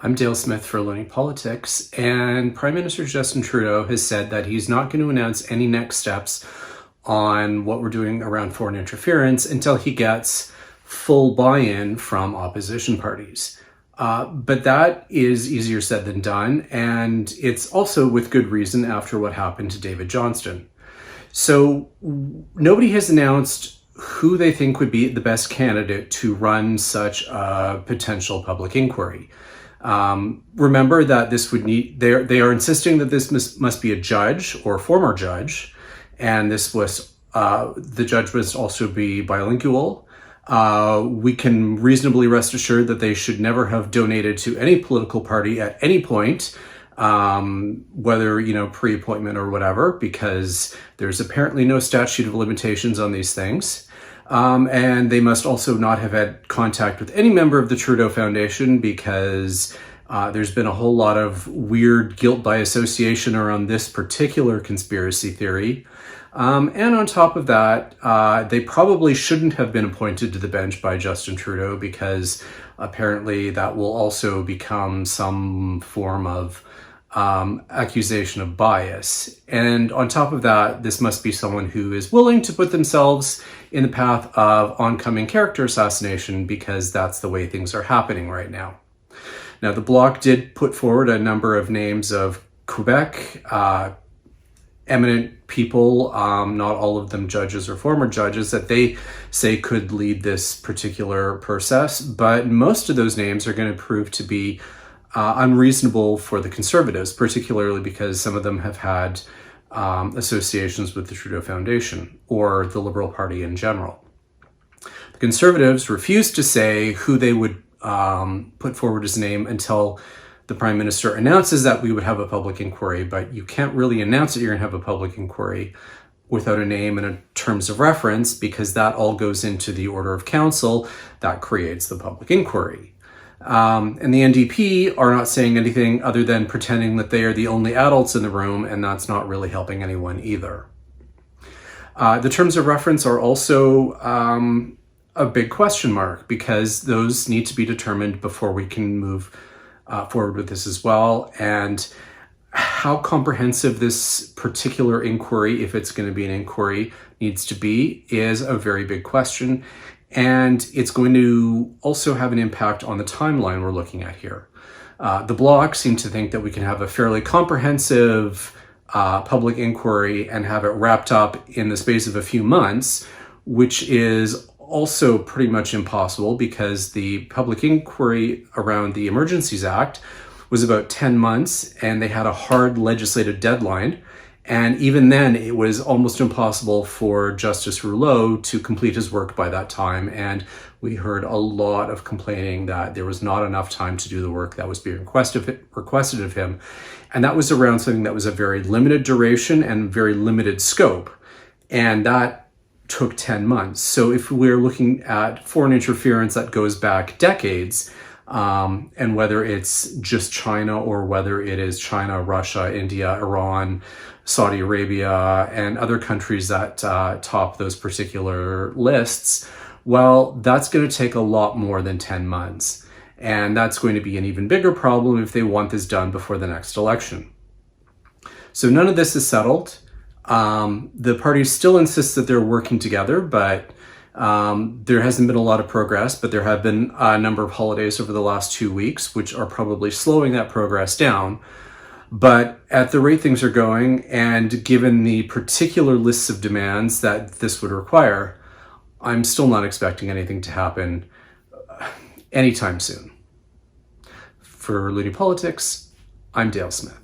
I'm Dale Smith for Learning Politics, and Prime Minister Justin Trudeau has said that he's not going to announce any next steps on what we're doing around foreign interference until he gets full buy-in from opposition parties. But that is easier said than done, and it's also with good reason after what happened to David Johnston. So nobody has announced who they think would be the best candidate to run such a potential public inquiry. Remember that this would need, they are insisting that this must be a judge or former judge, and this was, the judge must also be bilingual. We can reasonably rest assured that they should never have donated to any political party at any point, whether, pre-appointment or whatever, because there's apparently no statute of limitations on these things. And they must also not have had contact with any member of the Trudeau Foundation because there's been a whole lot of weird guilt by association around this particular conspiracy theory. And on top of that, they probably shouldn't have been appointed to the bench by Justin Trudeau because apparently that will also become some form of accusation of bias. And on top of that, this must be someone who is willing to put themselves in the path of oncoming character assassination because that's the way things are happening right now. Now, the Bloc did put forward a number of names of Quebec, eminent people, not all of them judges or former judges, that they say could lead this particular process, but most of those names are going to prove to be unreasonable for the Conservatives, particularly because some of them have had associations with the Trudeau Foundation or the Liberal Party in general. The Conservatives refused to say who they would put forward as a name until the Prime Minister announces that we would have a public inquiry, but you can't really announce that you're going to have a public inquiry without a name and a terms of reference because that all goes into the Order of Council that creates the public inquiry. And the NDP are not saying anything other than pretending that they are the only adults in the room, and that's not really helping anyone either. The terms of reference are also a big question mark because those need to be determined before we can move forward with this as well. And how comprehensive this particular inquiry, if it's going to be an inquiry, needs to be is a very big question. And it's going to also have an impact on the timeline we're looking at here. The Bloc seem to think that we can have a fairly comprehensive public inquiry and have it wrapped up in the space of a few months, which is also pretty much impossible because the public inquiry around the Emergencies Act was about 10 months and they had a hard legislative deadline. And even then, it was almost impossible for Justice Rouleau to complete his work by that time. And we heard a lot of complaining that there was not enough time to do the work that was being requested of him. And that was around something that was a very limited duration and very limited scope. And that took 10 months. So if we're looking at foreign interference that goes back decades, and whether it's just China or whether it is China, Russia, India, Iran, Saudi Arabia, and other countries that top those particular lists, well, that's going to take a lot more than 10 months. And that's going to be an even bigger problem if they want this done before the next election. So none of this is settled. The parties still insist that they're working together, but there hasn't been a lot of progress, but there have been a number of holidays over the last 2 weeks, which are probably slowing that progress down. But at the rate things are going, and given the particular lists of demands that this would require, I'm still not expecting anything to happen anytime soon. For Learning Politics, I'm Dale Smith.